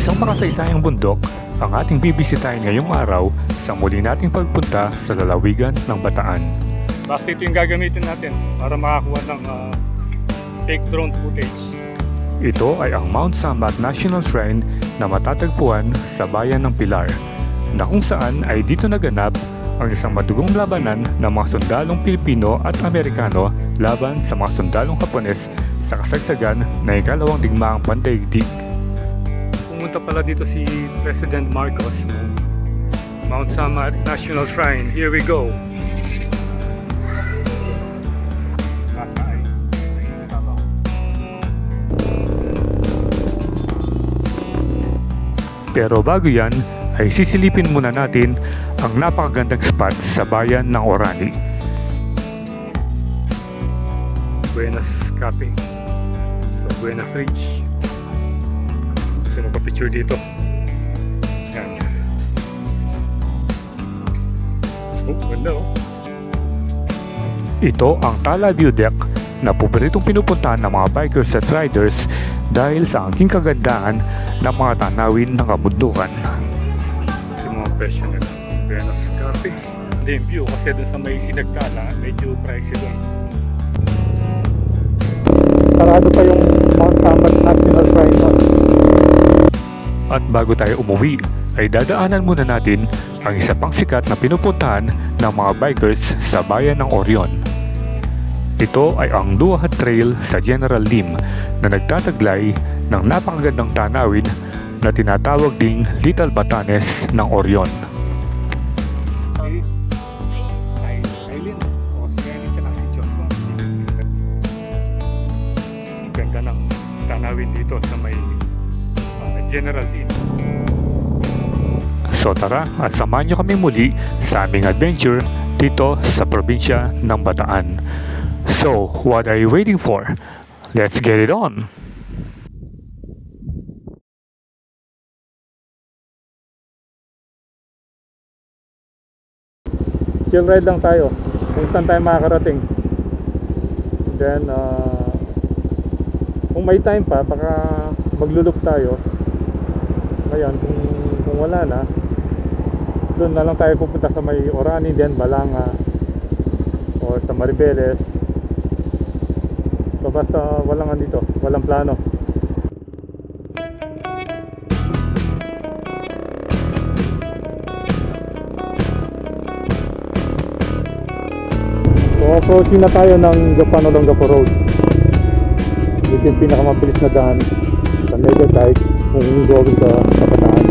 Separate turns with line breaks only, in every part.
Isang makasaysayang bundok ang ating bibisitahin ngayong araw sa muli nating pagpunta sa lalawigan ng Bataan. Basta ito yung gagamitin natin para makakuha ng fake drone footage. Ito ay ang Mount Samat National Shrine na matatagpuan sa bayan ng Pilar, na kung saan ay dito naganap ang isang madugong labanan ng mga sundalong Pilipino at Amerikano laban sa mga sundalong Hapones sa kasagsagan ng ikalawang digmaang pandaigdig. Pumunta pala dito si President Marcos ng Mount Samat National Shrine. Here we go! Pero bago yan, ay sisilipin muna natin ang napakagandang spot sa bayan ng Orani. Buenas Cafe. So, Buenas Ridge. Gusto magpa-picture dito. Yan. Oh, ganda oh. Ito ang Tala View Deck na paboritong pinupuntahan ng mga bikers at riders dahil sa angking kagandahan ng mga tanawin ng kabundukan. Yung mga presyo nila. Buenas Cafe. Hindi yung view kasi dun sa may Sinagtala, medyo pricey dun. Sarado pa yung Mount Samat National Shrine nun. At bago tayo umuwi, ay dadaanan muna natin ang isa pang sikat na pinupuntahan ng mga bikers sa bayan ng Orion. Ito ay ang Luahat Trail sa General Lim na nagtataglay ng napakagandang tanawin na tinatawag ding Little Batanes ng Orion. Ganda ng tanawin dito sa may General Lim. So tara at samahan nyo kami muli sa aming adventure dito sa probinsya ng Bataan. So, what are you waiting for? Let's get it on! Chill ride lang tayo kung saan tayo makakarating. Then, kung may time pa, baka maglulok tayo. Ngayon, kung wala na, doon na lang tayo pupunta sa may Orani, then Balanga, o sa Maribeles. So basta walang andito, walang plano. So approaching na tayo ng Gapan-Olongapo Road. Ito yung pinakamabilis na daan sa Megatite kung going sa Bataan.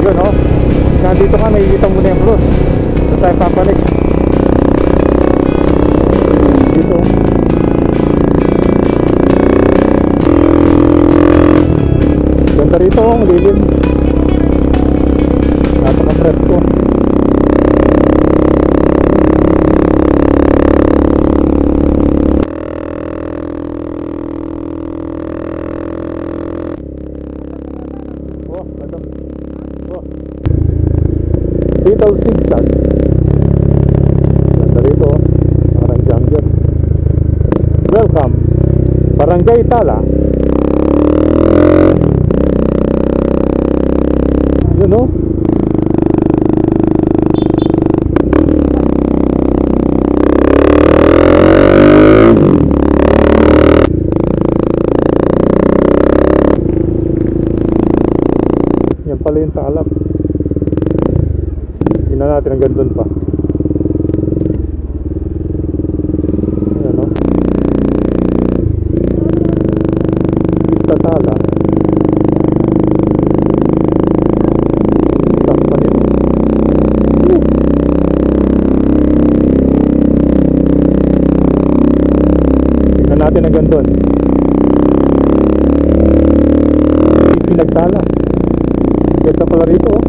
Yun o, nandito ka, nakikita mo na yung cross. Ito tayo papalik. Dito. Ganda rito, ang lilim. Napaka-presko. Little Zigzag. Ganda rito, parang jungle. Welcome, Barangay Tala. Yun o. hanggang doon pa. Ayan, no? Vista Tala. Taas pa nito. Tingnan natin hanggang doon. Pinagtala. Ganda pala rito, oh.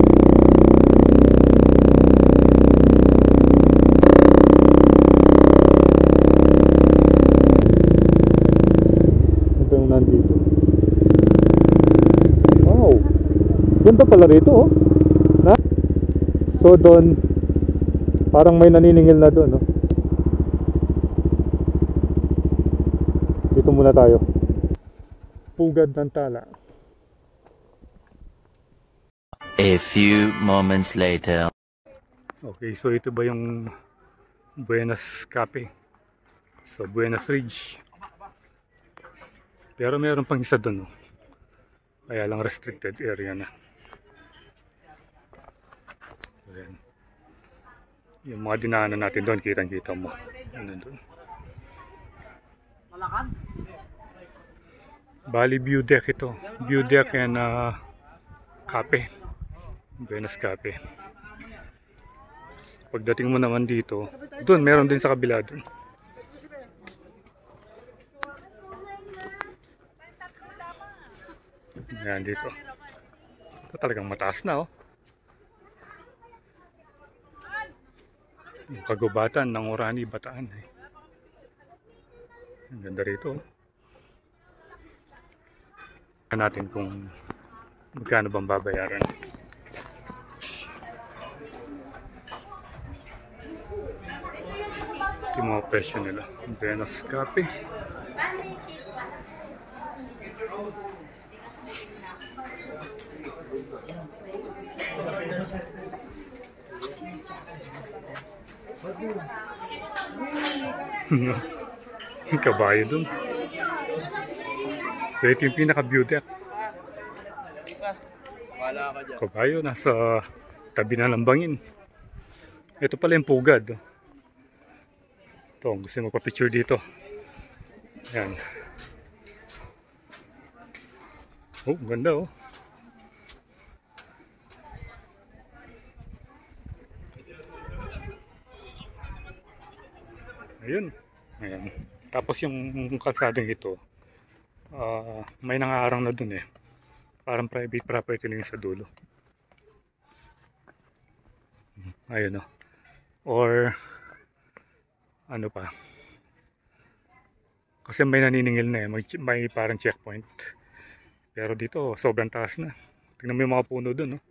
Ito yung nandito. Wow. Ganda pala rito, oh. Na? So doon, parang may naniningil na doon, oh. Dito muna tayo. Pugad ng Tala.
A few moments later.
Okay, so ito ba yung Buenas Cafe? So Buenas Ridge. Pero meron pang isa doon, oh. Kaya lang restricted area na. Ayan. Yung mga dinaanan natin doon, kitang-kita mo. Ano doon? Bali view deck ito. View deck and cafe. Buenas Cafe. Pagdating mo naman dito, doon meron din sa kabila doon. Yan dito. Ito talagang mataas na, oh. Yung kagubatan ng Orani, Bataan, eh. Ang ganda rito, oh. Tignan natin kung magkano bang babayaran. Ito yung mga presyo nila. Buenas Cafe. Yung kabayo dun. So ito yung pinaka-view deck. Kabayo nasa tabi na ng bangin. Ito pala yung pugad. Ito, gusto magpa-picture dito. Yan. Oh, ganda, oh. Ayun. Ayan. Tapos yung kalsadong ito, may nangaarang na dun, eh. Parang private property na yung sa dulo. Ayun, oh. Or ano pa, kasi may naniningil na, eh. May parang checkpoint. Pero dito sobrang taas na. Tingnan mo yung mga puno dun, oh.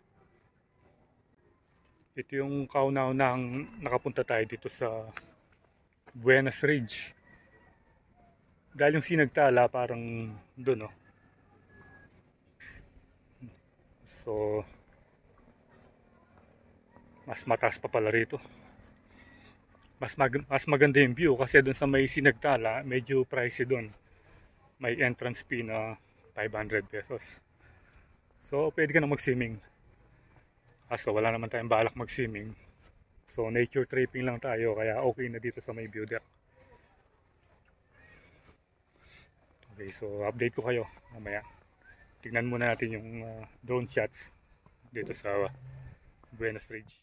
Ito yung kauna-unang nakapunta tayo dito sa Buenas Ridge. Dahil yung Sinagtala parang dun, oh. So mas mataas pa pala rito. Mas maganda yung view kasi dun sa may Sinagtala medyo pricey dun. May entrance fee na 500 pesos. So pwede ka na mag-swimming. Kaso wala naman tayong balak mag-swimming. So nature tripping lang tayo kaya okay na dito sa may view deck. Okay, so update ko kayo mamaya. Tignan muna natin yung drone shots dito sa Buenas Ridge.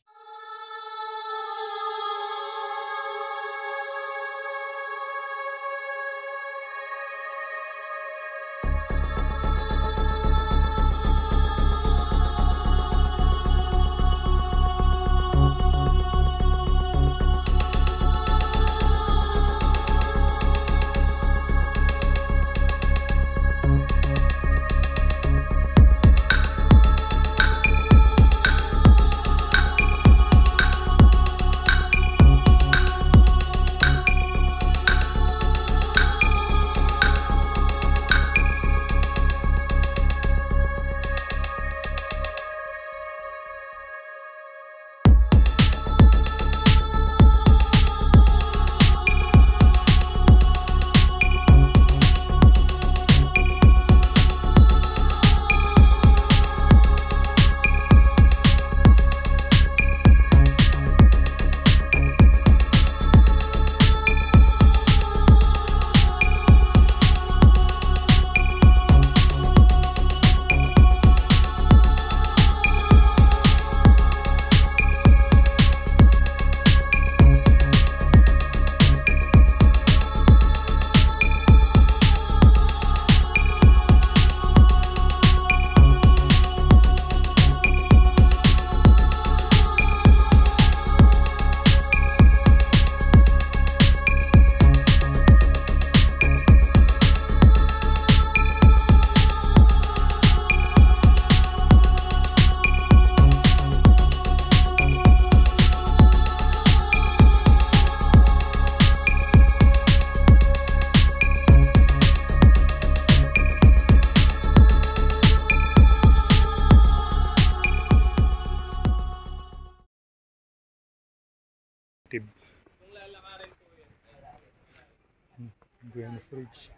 Buenos Bridge.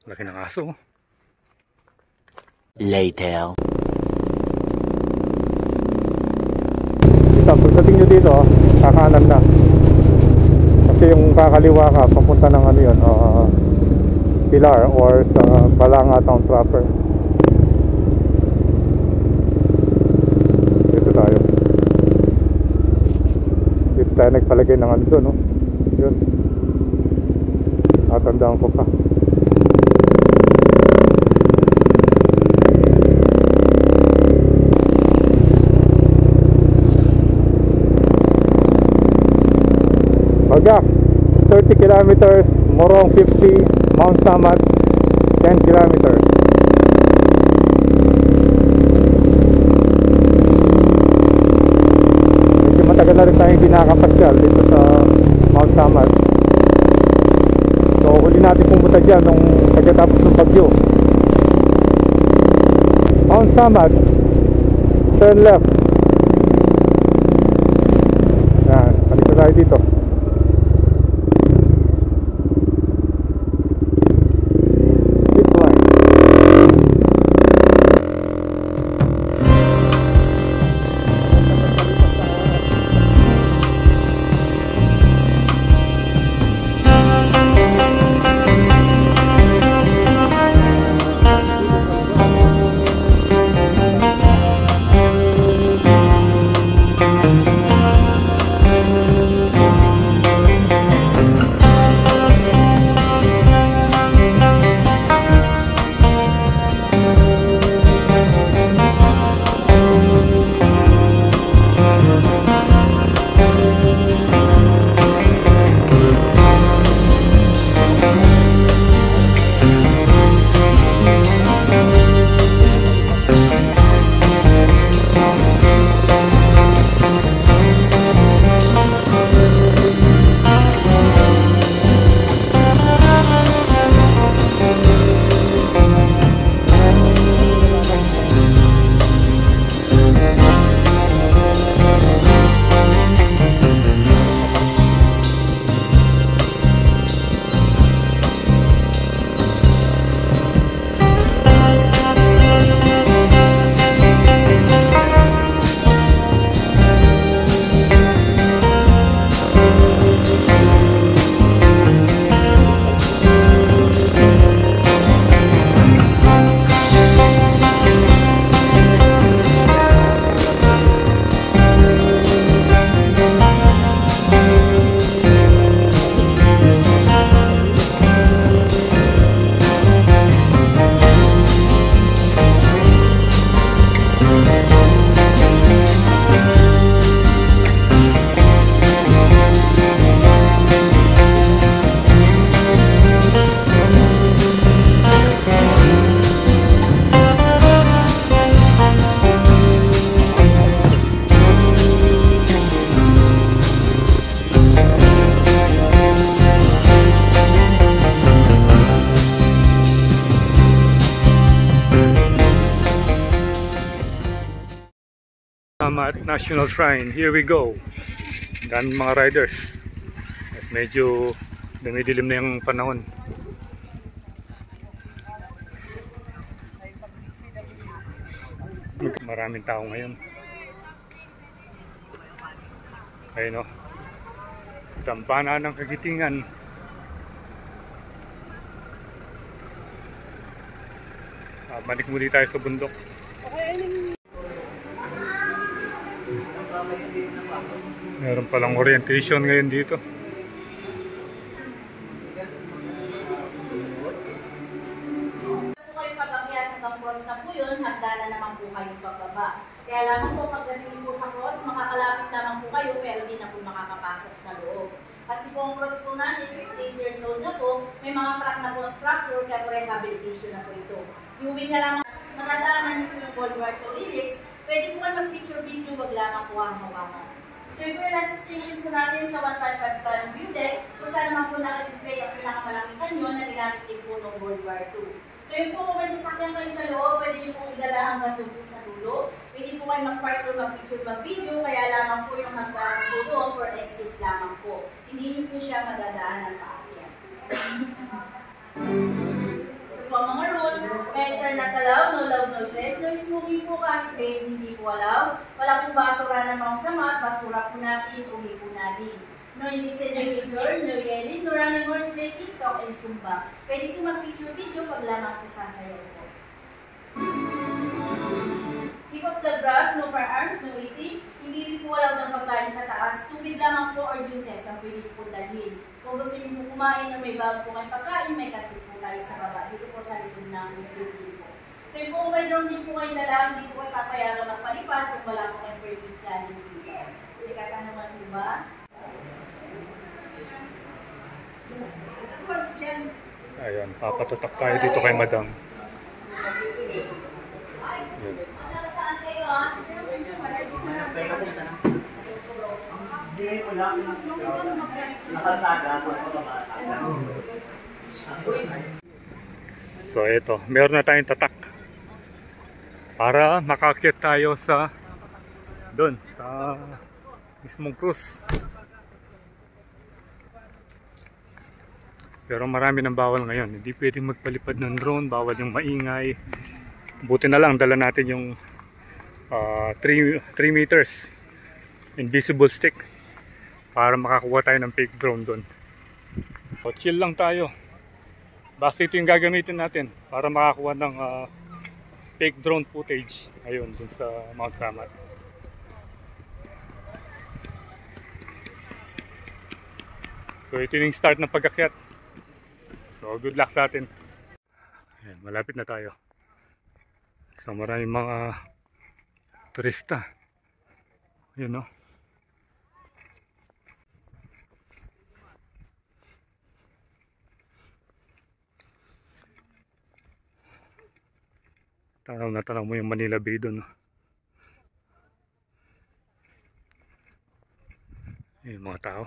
Laki ng aso.
Later.
Pagdating nyo dito, kakanan na. Kasi yung kakaliwa ka, papunta ng ano yun, Pilar or sa Balanga Town proper. Dito tayo. Dito tayo nagpalagay ng ano doon, no? Yun. Natandaan ko pa. Baga, 30 kilometers, Morong 50, Mount Samat 10 kilometers. Medyo matagal na rin tayong hindi nakakapasyal dito sa Mount Samat. So huli natin pumunta dyan nung pagkatapos ng bagyo. Mount Samat, turn left. Yan, balik na tayo dito.
Samat National Shrine. Here we go. Daming mga riders. At medyo dumidilim na yung panahon. Maraming tao ngayon. Ayun o. Tampana ng Kagitingan. Balik muli tayo sa bundok. Meron palang orientation ngayon dito.
Kayo pag-akyat hanggang cross na po yun, hagdanan naman po kayong pagbaba. Kaya lamang po pagdating po sa cross, makakalapit lamang po kayo pero di na po makakapasok sa loob. Kasi po ang cross po na is 15 years old na po, may mga crack na po ang structure kaya po rehabilitation na po ito. Viewing na lamang, matadaanan niyo po yung World War II lyrics, pwede po kayo mag-picture video, wag lamang po ang hawakan. So yung nasa station po natin sa 155 Cannon View Deck, kung saan naman po naka-display ang pinakamalaking kanyon na ginamit din po noong World War II. So yun po kung may sasakyan kayo sa loob, pwede niyo po idala hanggang doon po sa dulo. Pwede po kayo mag-park doon, mag-picture, mag-video, kaya lamang po yung hanggang doon for exit lamang po. Hindi niyo po siya madadaan ng paakyat. Ito po ang mga rules. Pets are not allowed, no loud noises, no smoking po kahit vape, hindi po allowed. Wala po basura ng mga sama at basura po natin, uwi po natin. No indecent behavior, no yelling, no running horseplay, TikTok, and Zumba. Pwede po mag-picture video pag lamang po sasayaw po. Keep up the grass, no firearms, no eating. Hindi rin po allowed ng pagkain sa taas. Tubig lamang po or juices ang pwede po dalhin. Kung gusto niyo po kumain o may bago po kayong pagkain, may kantin po tayo sa baba. Dito po sa likod ng building po. So yung po may drone din po kayo dala, hindi po kayo papayagan magpalipad kung wala po kayong permit galing dito. Hindi katanungan po ba?
Ayan, papatutak tayo dito kay Madam. Yun. So ito, meron na tayong tatak para makaakyat tayo sa doon sa mismong cruise. Pero marami ng bawal ngayon. Hindi pwedeng magpalipad ng drone, bawal yung maingay. Buti na lang dala natin yung 3 meters invisible stick para makakuha tayo ng fake drone doon. So chill lang tayo. Basta ito yung gagamitin natin para makakuha ng fake drone footage ayun dun sa Mount Samat. So ito yung start ng pag-akyat. So good luck sa atin. Ayan, malapit na tayo. So maraming mga turista. Yun, no? Tanaw na tanaw mo yung Manila Bay doon, no? Yung mga tao.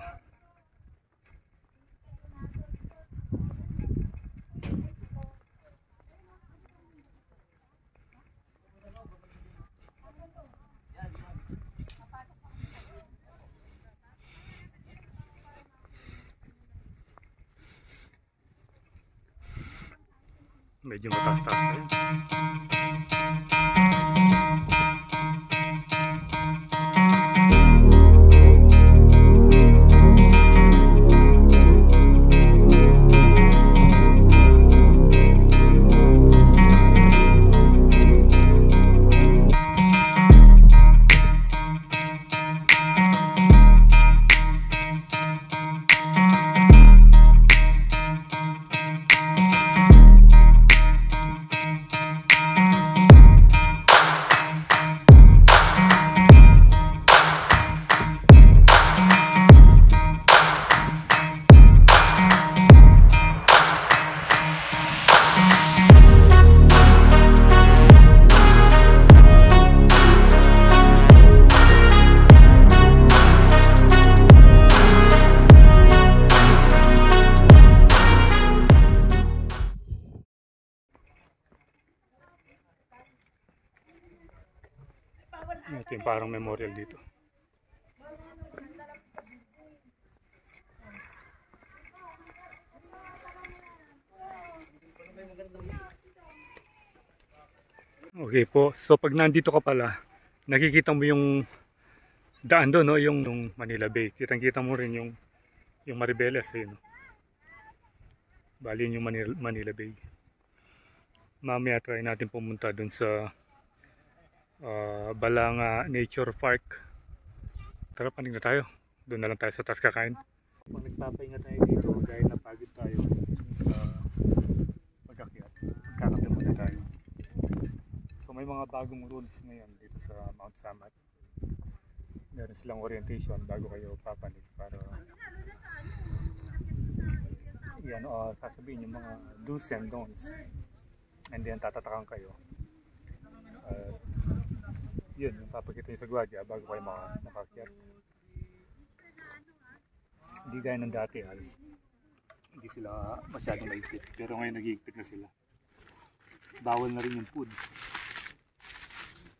Medyo mataas-taas na yun. Ito yung parang memorial dito. Okay po, so pag nandito ka pala, nakikita mo yung daan doon, no? Yung Manila Bay. Kitang-kita mo rin yung Maribeles, ayun, no? Bali yung Manila Bay. Mamaya try natin pumunta doon sa Balanga Nature Park. Tara, panig na tayo. Doon na lang tayo sa taas kakain. Pag nagpapahinga tayo dito dahil napagod tayo sa pag-akyat, magkakape muna tayo. So may mga bagong rules ngayon dito sa Mount Samat. Meron silang orientation bago kayo papanig para yan, sasabihin yung mga do's and don'ts, and then tatatakan kayo. Yun, papakita yung sa gwadya bago kayo makakyat. Hindi gaya ng dati, hindi sila masyadong maigpit, pero ngayon nag-iigpit na sila. Bawal na rin yung food,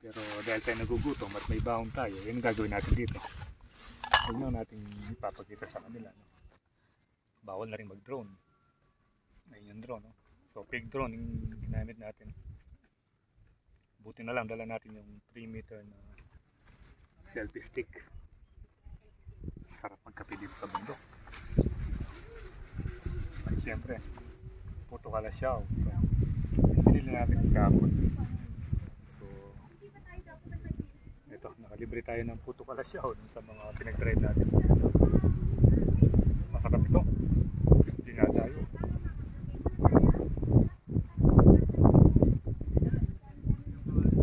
pero dahil tayo nagugutom at may baon tayo, yun ang gagawin natin dito. Huwag na natin ipapakita sa kanila, no? bawal na rin mag-drone. Ayun yung drone, no? So fake drone yung ginamit natin. Buti na lang dala natin yung 3 meter na selfie stick. Sarap magkape dito sa bundok. At syempre, Puto Kalasyaw. Pinili natin kahapon. So, ito, nakalibre tayo ng Puto Kalasyaw sa mga pinag-try natin. Masarap ito. Hindi nga tayo.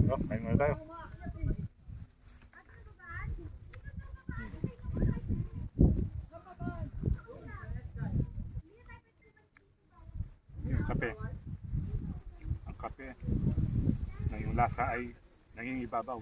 So, kain muna tayo. Kape. Ang kape na yung lasa ay naging ibabaw.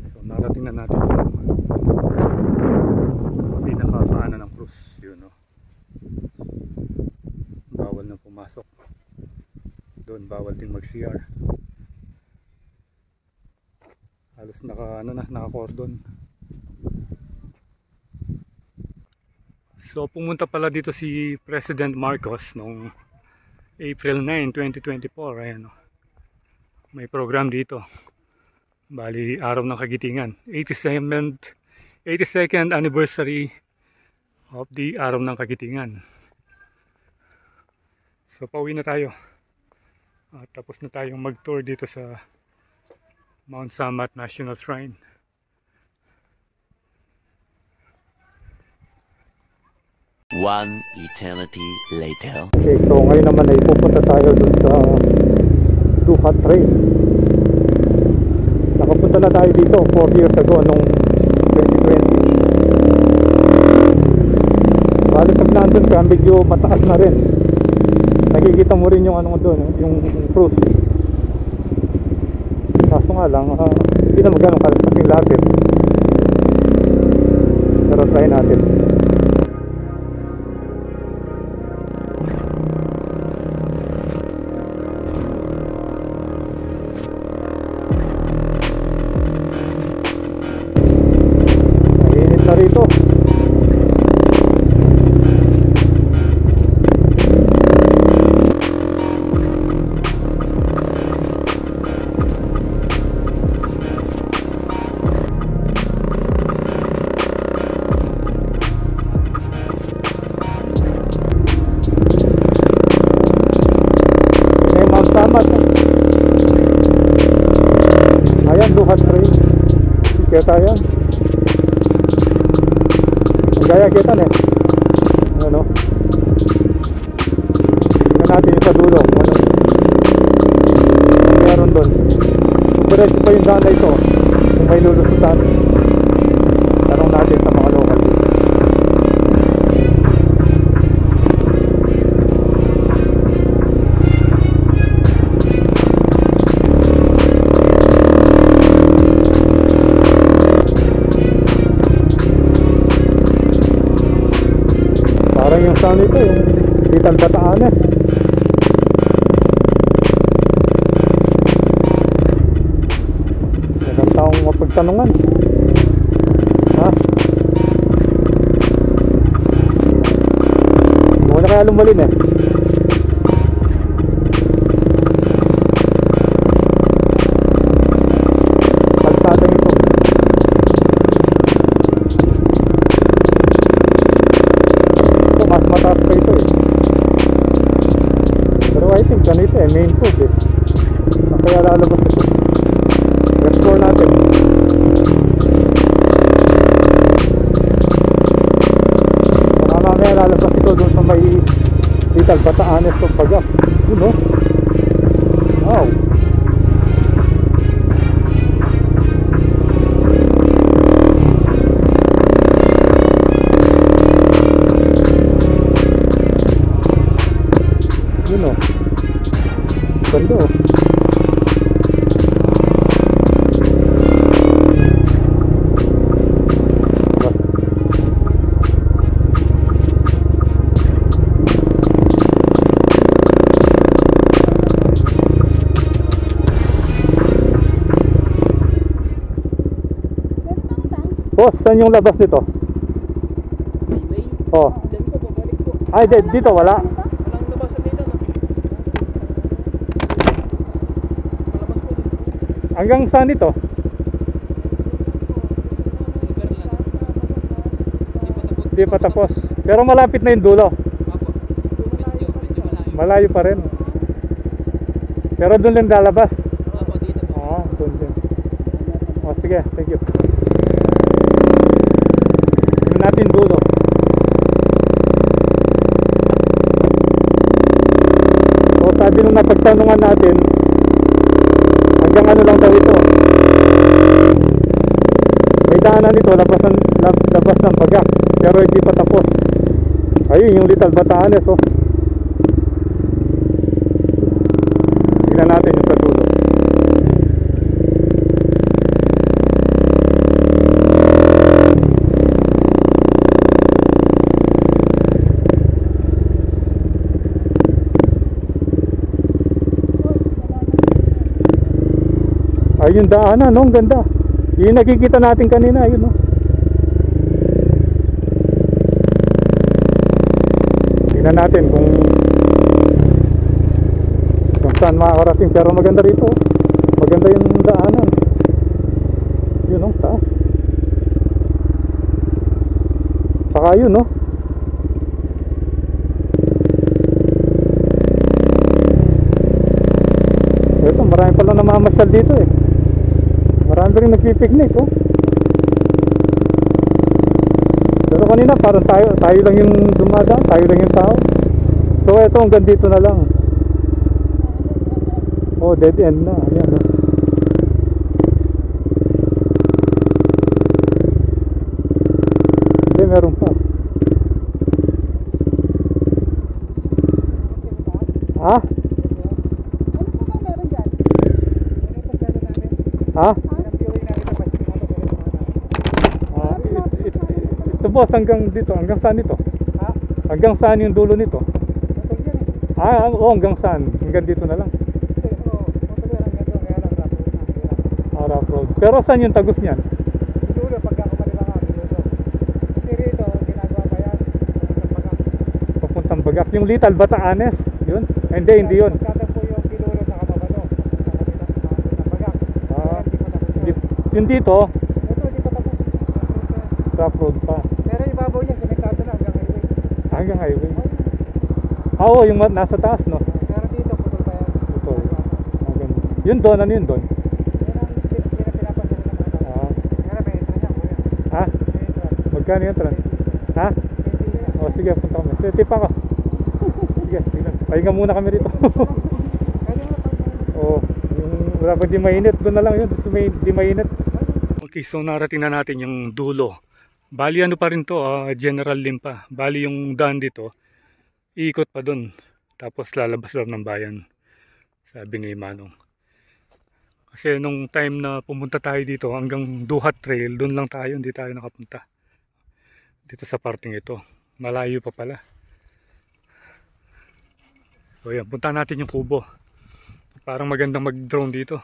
So narating na natin yung pinakapaanan ng cruise, yun, no? Bawal na pumasok doon, bawal din mag-CR. Halos naka-cordon. So pumunta pala dito si President Marcos noong April 9, 2024. Ayan, no? May program dito. Bali, araw ng Kagitingan. 82nd anniversary of the araw ng Kagitingan. So pauwi na tayo. At tapos na tayong mag-tour dito sa Mount Samat National Shrine.
One eternity later.
Okay, so ngayon naman ay pupunta tayo dun sa Duhat Trail. Nakapunta na tayo dito 4 years ago nung 2020. Bali pag nandun ka, medyo mataas na rin. Nakikita mo rin yung ano doon, yung cruise. Kaso nga lang, hindi na magano'ng kalaking lapit. Pero try natin. Mainit na rito. Ayan, Duhat Trail. Kita yan. Ang gaya kita na eh. Ano? Tingnan natin yung sa dulo. Ano? Ang meron doon. Diretso pa yung daan na ito. Kung may lulusutan. Tanong natin sa mga local dito. Parang yung sound ito, yung Little Batanes. Magandang taong mapagtanungan. Ha? Huwag na kaya lumalin eh. Kalsada ito. Mas mataas pa ito eh. Pero I think ganito eh, main food eh. Kaya lalabas ito. Explore natin. Baka mamaya lalabas ito doon sa may Little Batanes o Pagak. Yun o. Wow. Ayun o. Ganda o. Boss, saan yung labas nito? Oh. Ay, dito wala.
Walang labasan dito, no?
Hanggang saan ito? Hindi pa tapos. Pero malapit na yung dulo.
Medyo
Malayo
malayo.
pa rin. Pero doon lang lalabas.
Dito po.
Ah, doon din. Oh, sige, thank you. Tingnan natin dulo. So, sabi nung napagtanungan natin, hanggang ano lang daw ito. May daanan ito, labas ng Bagak. Pero hindi pa tapos. Ayun, yung Little Batanes, oh. Tingnan natin yung sa dulo. Ayun yung daanan, no? Ang ganda. Yung nakikita natin kanina, ayun, no? Tingnan natin kung saan makakarating. Pero maganda rito. Maganda yung daanan. Yun, no? Taas. Saka yun, no? Ito, marami pala namamasyal dito eh. Marami rin nagpipiknik, oh. Pero kanina parang tayo lang yung dumadaan, tayo lang yung tao. So ito hanggang dito na lang. Oh, dead end na. Ayan, oh. Hindi, meron pa. Ha? Ha? Ito boss, hanggang dito, hanggang saan ito? Hanggang saan yung dulo nito? Oo, hanggang saan? Hanggang dito na lang. Rough road. Pero saan yung tagos niyan?
Dulo, pagka kumaliwa ka, dulo. Kasi rito, ginagawa pa yan.
Papuntang Bagak. Yung Little Batanes, yun? Hindi yun.
Pagkatagpo yung Pilulo sa Kapabalo.
Yung dito,
Ito, hindi pa tapos.
rough road pa.
Pero yung ibabaw niya, simentado na hanggang highway.
Hanggang highway. Oo, yung nasa taas, no?
Pero dito, putol pa yan.
Putol. Yun doon, ano yun doon?
Yan ang pinapansin ng mga tao.
Ah,
Pero may intro niya, kuya.
ha?
May intro.
Magkano yun, Tran? Ha? O sige, punta kami. Sige, tipa ka. Sige, tignan. Pahinga muna kami rito. Oo, yung wala pa di mainit, doon na lang yun. Di mainit. Okay, so narating na natin yung dulo. Bali ano pa rin to, General Lim pa. Bali yung daan dito, iikot pa doon. Tapos lalabas lang ng bayan. Sabi ni Manong. Kasi nung time na pumunta tayo dito hanggang Duhat Trail, doon lang tayo, hindi tayo nakapunta. Dito sa parting ito. Malayo pa pala. So yan, punta natin yung kubo. Parang magandang mag-drone dito.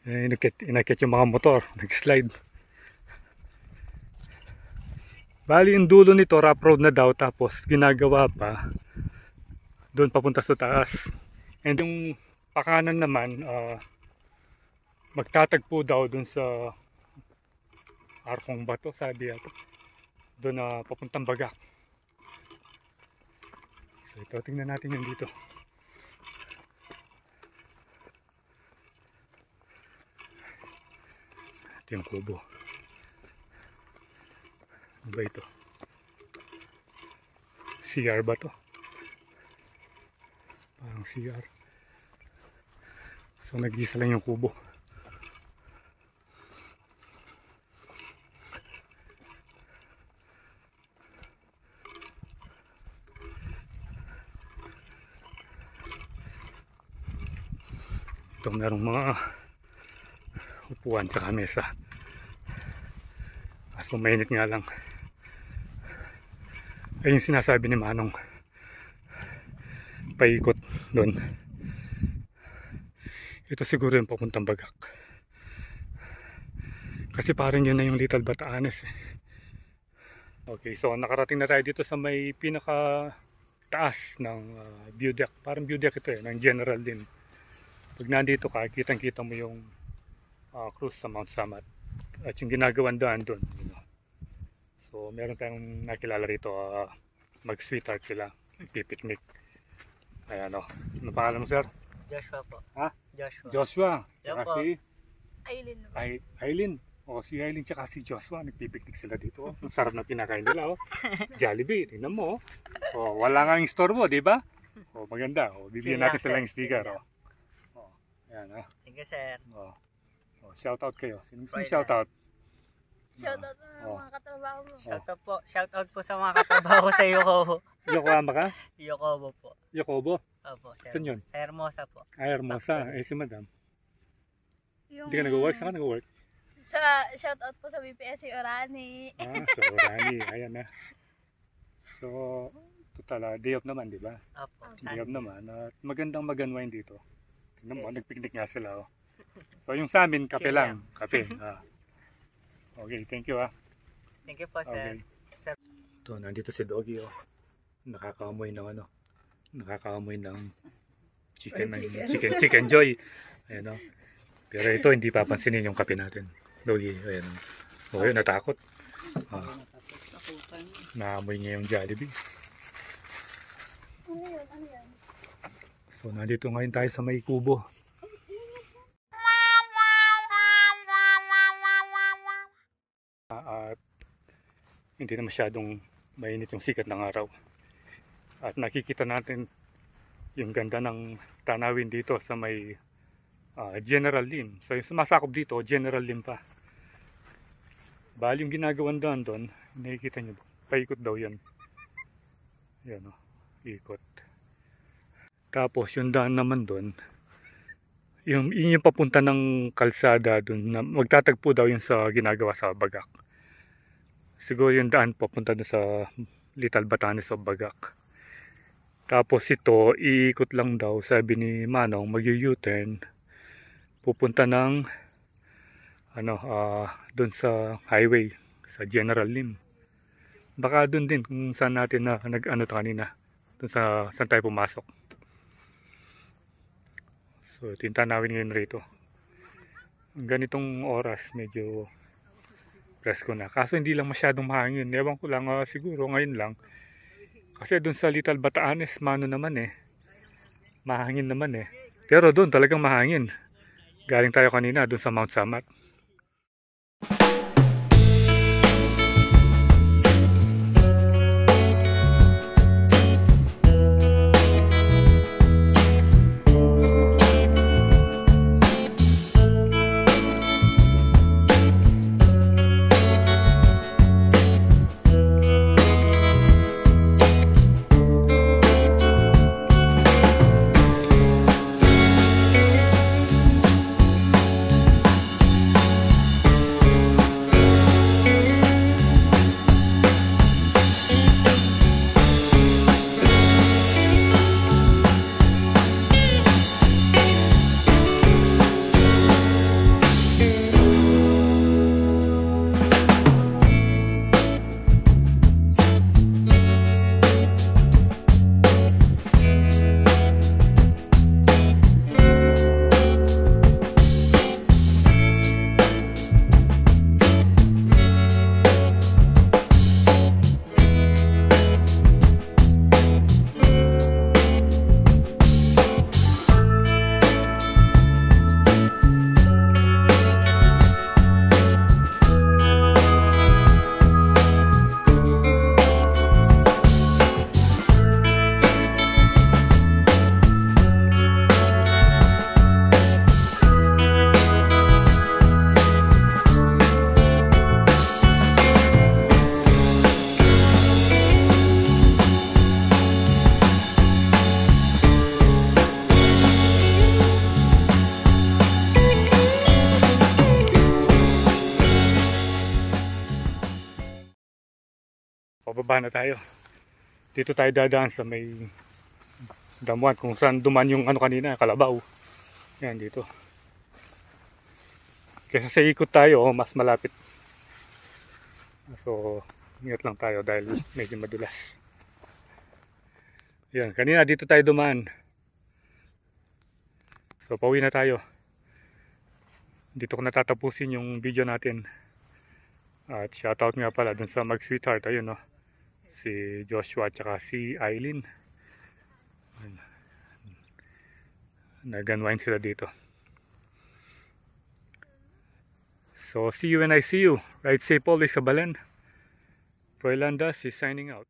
Inakit yung mga motor, nag-slide. Bali yung dulo nito, rough road na daw, tapos ginagawa pa doon papunta sa taas. And yung pakanan naman, magtatagpo daw doon sa Arkong Bato, sabi ito. Doon na papuntang Bagak. So ito, tingnan natin yung dito. Ito yung kubo. Ano ba ito? CR ba to? Parang CR. So nag-isa lang yung kubo. Ito merong mga upuan tsaka mesa. Kaso mainit nga lang. Ayun yung sinasabi ni Manong. Paikot doon. Ito siguro yung papuntang Bagak. Kasi parang yun na yung Little Batanes eh. Okay, so nakarating na tayo dito sa may pinaka taas ng view deck. Parang view deck ito eh, ng General din. Pag nandito ka, kitang-kita mo yung cruise sa Mount Samat. At yung ginagawang daan doon. You know. So meron tayong nakilala rito, mag-sweetheart sila, pipiknik. Ayan o. Ano pangalan mo, sir?
Joshua po.
Ha?
Joshua.
Joshua.
Yan
Tsaka
po.
si
Aileen.
Aileen. O si Aileen tsaka si Joshua. Nagpipiknik sila dito. Ang sarap na pinakain nila. Oh. Jollibee. Tingnan mo. Oh. Wala nga yung istorbo, di ba? O maganda. O, bibigyan natin sila yung sticker. O. Oh. Ayan ha.
Thank you, sir.
O. O, shoutout kayo. Sino
Right.
shoutout?
Shoutout na
Oh.
mga katrabaho mo.
Shoutout po sa mga katrabaho sa Yokobo.
Yokohama ka?
Yokobo po.
Yokobo?
Opo, sir.
Saan yun?
Sa Hermosa po.
Ay, Hermosa. Eh, si madam.
Yung...
Hindi ka nag-work? Saan ka nag-work?
Sa shoutout po sa BPSC Orani.
So Rani. Ayan na. So, total, day off naman, di ba?
Opo.
Day off naman. At magandang mag-unwind dito. Tingnan mo, nagpiknik nga sila. Oh. So, yung sa amin, kape
Chill
lang. Kape. Okay, thank you.
Thank you po, sir.
Okay. Ito, nandito si Doggy. Oh. Nakakaamoy ng ano. Nakakaamoy ng chicken joy. Ayan o. Pero ito, hindi papansinin yung kape natin. Doggy, ayan o. Okay, natakot. Naamoy niya yung Jollibee.
Ano yun? Ano yan?
So, nandito ngayon tayo sa may kubo. At hindi na masyadong mainit yung sikat ng araw. At nakikita natin yung ganda ng tanawin dito sa may General Lim. So yung sumasakop dito, General Lim pa. Bali yung ginagawan doon, nakikita nyo, paikot daw yan. Yan o, ikot. Tapos yung daan naman doon, yung papunta ng kalsada doon, na magtatagpo daw yung sa ginagawa sa Bagak. Siguro yung daan papunta doon sa Little Batanes o Bagak. Tapos ito, iikot lang daw, sabi ni Manong, mag-U-turn, pupunta ng doon sa highway, sa General Lim. Baka doon din kung saan natin na kanina, doon sa saan tayo pumasok. So, tintanawin ngayon rito. Ang ganitong oras, medyo presko na. Kaso hindi lang masyadong mahangin. Ewan ko lang, siguro ngayon lang. Kasi doon sa Little Batanes, mano naman eh. Mahangin naman eh. Pero doon talagang mahangin. Galing tayo kanina doon sa Mount Samat. baba na tayo. Dito tayo dadaan sa may damuhan kung saan duman yung ano kanina, kalabaw. Yan dito. Kaysa sa ikot tayo, mas malapit. So, ingat lang tayo dahil medyo madulas. Yan, kanina dito tayo dumaan. So, pauwi na tayo. Dito ko natatapusin yung video natin. At shoutout nga pala dun sa mag-sweetheart. Ayun, no? Si Joshua at saka si Eileen. Nag-unwind sila dito. So, see you when I see you. Ride safe always, Kabalen. Roy Landas is signing out.